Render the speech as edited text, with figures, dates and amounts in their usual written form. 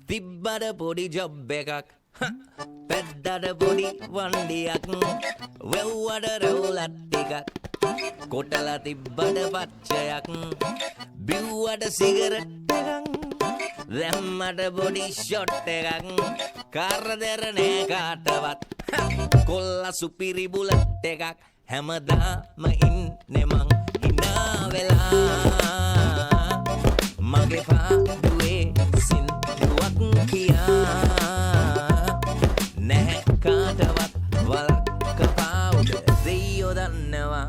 තිබ්බට පොඩි ජොබ් එකක් පැද්දට පොඩි වන්ඩියක් වෙව්වට රැවුලත් ටිකක් කොටල තිබ්බට පච්චයක් බිව්වට සිගරට් එකක් දැම්මට පොඩි ෂොට් එකක් කරදර නෑ කාටවත් කොල්ල සුපිරි බුලට් එකක් හැමදාම ඉන්නේ මං හිනා වෙලා මගේ පාඩුවේ සින්දුවක් කියා නැහැ කාටවත් වලක්ක පාවුඩ දෙයියෝ දන්නවා